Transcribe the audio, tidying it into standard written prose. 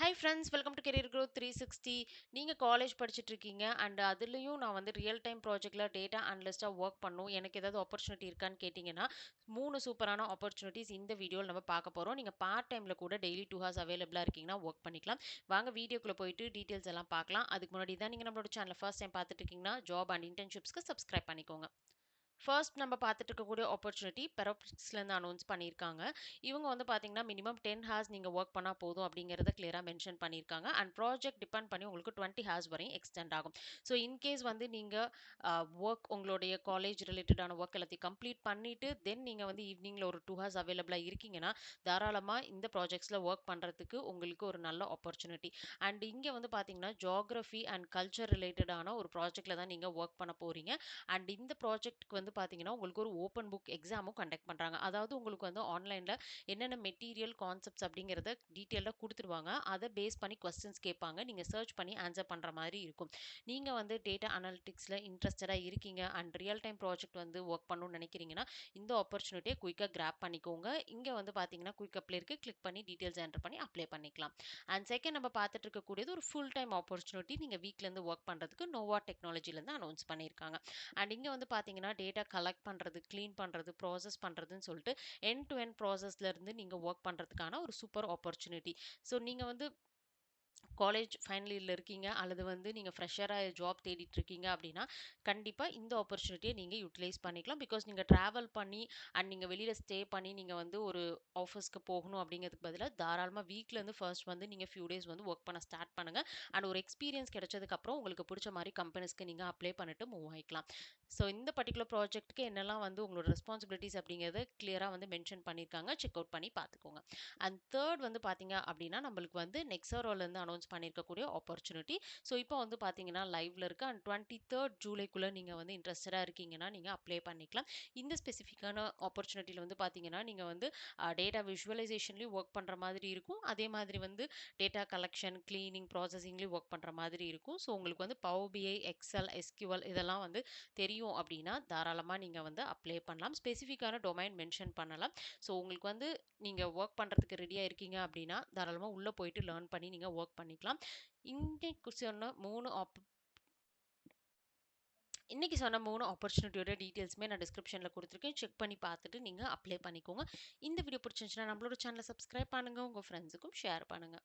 Hi friends, welcome to career growth 360. நீங்க college படிச்சுட்டு இருக்கீங்க அண்ட் அதுலயும் நான் வந்து ரியல் டைம் ப்ராஜெக்ட்ல டேட்டா அனலிஸ்டா ஒர்க் பண்ணும். எனக்கு ஏதாவது ஆப்பர்ச்சுனிட்டி இருக்கான்னு கேட்டிங்கன்னா, 3 சூப்பரான ஆப்பர்ச்சுனிட்டிஸ் இந்த வீடியோல நம்ம பார்க்க போறோம். நீங்க பார்ட் டைம்ல கூட டெய்லி 2 ஹார்ஸ் அவைலபிளா இருக்கீங்கன்னா ஒர்க் பண்ணிக்கலாம். வாங்க வீடியோக்குள்ள போயிட்டு டீடைல்ஸ் எல்லாம் பார்க்கலாம். அதுக்கு முன்னாடி தான் நீங்க நம்மளோட சேனலை ஃபர்ஸ்ட் டைம் பார்த்துட்டு இருக்கீங்கன்னா, ஜாப் அண்ட் இன்டர்ன்ஷிப்ஸ்க்கு சப்ஸ்கிரைப் பண்ணிக்கோங்க. ஃபர்ஸ்ட் நம்ம பார்த்துட்டு இருக்கக்கூடிய ஆப்பர்ச்சுனிட்டி பெரோப்ளிக்ஸ்லேருந்து அனௌன்ஸ் பண்ணியிருக்காங்க. இவங்க வந்து பார்த்தீங்கன்னா, மினிமம் 10 ஹார்ஸ் நீங்க ஒர்க் பண்ணா போதும் அப்படிங்கிறத கிளியரா மென்ஷன் பண்ணியிருக்காங்க. அண்ட் ப்ராஜெக்ட் டிபெண்ட் பண்ணி உங்களுக்கு 20 ஹார்ஸ் வரையும் எக்ஸ்டெண்ட் ஆகும். ஸோ இன்கேஸ் வந்து நீங்க ஒர்க் உங்களுடைய காலேஜ் ரிலேட்டடான ஒர்க் எல்லாத்தையும் கம்ப்ளீட் பண்ணிட்டு, தென் நீங்க வந்து ஈவினிங்ல ஒரு 2 ஹார்ஸ் அவைலபிளா இருக்கீங்கன்னா, தாராளமா இந்த ப்ராஜெக்ட்ஸ்ல ஒர்க் பண்றதுக்கு உங்களுக்கு ஒரு நல்ல ஆப்பர்ச்சுனிட்டி. அண்ட் இங்க வந்து பார்த்தீங்கன்னா, ஜியோகிராஃபி அண்ட் கல்ச்சர் ரிலேட்டடான ஒரு ப்ராஜெக்ட்ல தான் நீங்க ஒர்க் பண்ண போறீங்க. அண்ட் இந்த ப்ராஜெக்ட்க்கு வந்து பார்த்தீங்கன்னா, உங்களுக்கு ஒரு ஓப்பன் புக் எக்ஸாமும் கண்டக்ட் பண்றாங்க. அதாவது உங்களுக்கு வந்து ஆன்லைன்ல என்னென்ன மெட்டீரியல், கான்செப்ட்ஸ் அப்படிங்கிறத டீட்டெயிலா குடுத்துருவாங்க. அத பேஸ் பண்ணி கொஸ்டின்ஸ் கேட்பாங்க. நீங்க சர்ச் பண்ணி ஆன்சர் பண்ற மாரி இருக்கும். நீங்க வந்து டேட்டா அனலிட்டிக்ஸ்ல இன்ட்ரஸ்டடா இருக்கீங்க அண்ட் ரியல் டைம் ப்ராஜெக்ட் வந்து ஒர்க் பண்ணணும்னு நினைக்கிறீங்கன்னா, இந்த ஆப்பர்ச்சுனிட்டிய குயிக்கா கிராப் பண்ணிக்கோங்க. இங்க வந்து பார்த்தீங்கன்னா, குயிக் அப்ளை இருக்கு. கிளிக் பண்ணி டீட்டெயில்ஸ் என்டர் பண்ணி அப்ளை பண்ணிக்கலாம். அண்ட் செகண்ட் நம்ம பார்த்துட்டு இருக்கக்கூடியது ஒரு ஃபுல் டைம் ஆப்பர்ச்சுனிட்டி. நீங்க வீட்ல இருந்து ஒர்க் பண்றதுக்கு நோவா டெக்னாலஜில இருந்து அனௌன்ஸ் பண்ணியிருக்காங்க. அண்ட் இங்க வந்து பார்த்தீங்கன்னா, டேட்டா கலெக்ட் பண்றது, கிளீன் பண்றது, ப்ராசஸ் பண்றதுன்னு சொல்லிட்டு எண்ட் டு எண்ட் ப்ராசஸ்ல இருந்து நீங்க ஒர்க் பண்றதுக்கான ஒரு சூப்பர் ஆப்பர்ச்சுனிட்டி. ஸோ நீங்க வந்து காலேஜ் ஃபைனல் இயர்ல இருக்கீங்க அல்லது வந்து நீங்க ஃப்ரெஷரா ஜாப் தேடிட்டு இருக்கீங்க அப்படின்னா, கண்டிப்பா இந்த ஆப்பர்ச்சுனிட்டிய நீங்க யூட்டிலைஸ் பண்ணிக்கலாம். பிகாஸ் நீங்க டிராவல் பண்ணி அண்ட் நீங்க வெளியில ஸ்டே பண்ணி நீங்க வந்து ஒரு ஆஃபீஸ்க்கு போகணும் அப்படிங்கிறதுக்கு பதிலா, தாராளமா வீட்ல இருந்து ஃபர்ஸ்ட் வந்து நீங்க ஃபியூ டேஸ் வந்து ஒர்க் பண்ண ஸ்டார்ட் பண்ணுங்க. அண்ட் ஒரு எக்ஸ்பீரியன்ஸ் கிடைச்சதுக்கு அப்புறம் உங்களுக்கு புடிச்ச மாரி கம்பெனிஸ்க்கு நீங்க அப்ளை பண்ணிட்டு மூவ் ஆயிக்கலாம். ஸோ இந்த பர்ட்டிகுலர் ப்ராஜெக்ட்க்கு என்னெல்லாம் வந்து உங்களோட ரெஸ்பான்சிபிலிட்டீஸ் அப்படிங்கிறத கிளியரா வந்து மென்ஷன் பண்ணியிருக்காங்க. செக் அவுட் பண்ணி பார்த்துக்கோங்க. அண்ட் தேர்ட் வந்து பார்த்தீங்க அப்படின்னா, நம்மளுக்கு வந்து நெக்ஸாரோலேருந்து அனௌன்ஸ் பண்ணியிருக்கக்கூடிய ஆப்பர்ச்சுனிட்டி. ஸோ இப்போ வந்து பார்த்தீங்கன்னா, லைவ்ல இருக்கு. அண்ட் 23 ஜூலைக்குள்ள நீங்க வந்து இன்ட்ரெஸ்டடா இருக்கீங்கன்னா, நீங்க அப்ளை பண்ணிக்கலாம். இந்த ஸ்பெசிஃபிக்கான ஆப்பர்ச்சுனிட்டில வந்து பார்த்தீங்கன்னா, நீங்க வந்து டேட்டா விஷுவலைசேஷன்லயும் ஒர்க் பண்ற மாதிரி இருக்கும். அதே மாதிரி வந்து டேட்டா கலெக்ஷன், கிளீனிங், ப்ராசஸிங்லயும் ஒர்க் பண்ற மாதிரி இருக்கும். ஸோ உங்களுக்கு வந்து பவர் பிஐ, எக்ஸெல், எஸ்கியூஎல் இதெல்லாம் வந்து தெரியும் அப்படின்னா, தாராளமா நீங்க வந்து அப்ளை பண்ணலாம். ஸ்பெசிஃபிக்கான டொமைன் மென்ஷன் பண்ணலாம். ஸோ உங்களுக்கு வந்து நீங்க ஒர்க் பண்றதுக்கு ரெடியா இருக்கீங்க அப்படின்னா, தாராளமா உள்ள போயிட்டு லேர்ன் பண்ணி நீங்க ஒர்க் பண்ணிக்கலாம். இன்னைக்கு சொன்ன 3 இன்னைக்கு சொன்ன 3 ஆப்பர்ச்சுனிட்டியோட டீடைல்ஸுமே நான் டிஸ்கிரிப்ஷன்ல குடுத்துருக்கேன். செக் பண்ணி பார்த்துட்டு நீங்க அப்ளை பண்ணிக்கோங்க. இந்த வீடியோ பிடிச்சிருந்துச்சுன்னா நம்மளோட சேனலை சப்ஸ்கிரைப் பண்ணுங்க. உங்க ஃப்ரெண்ட்ஸுக்கும் ஷேர் பண்ணுங்க.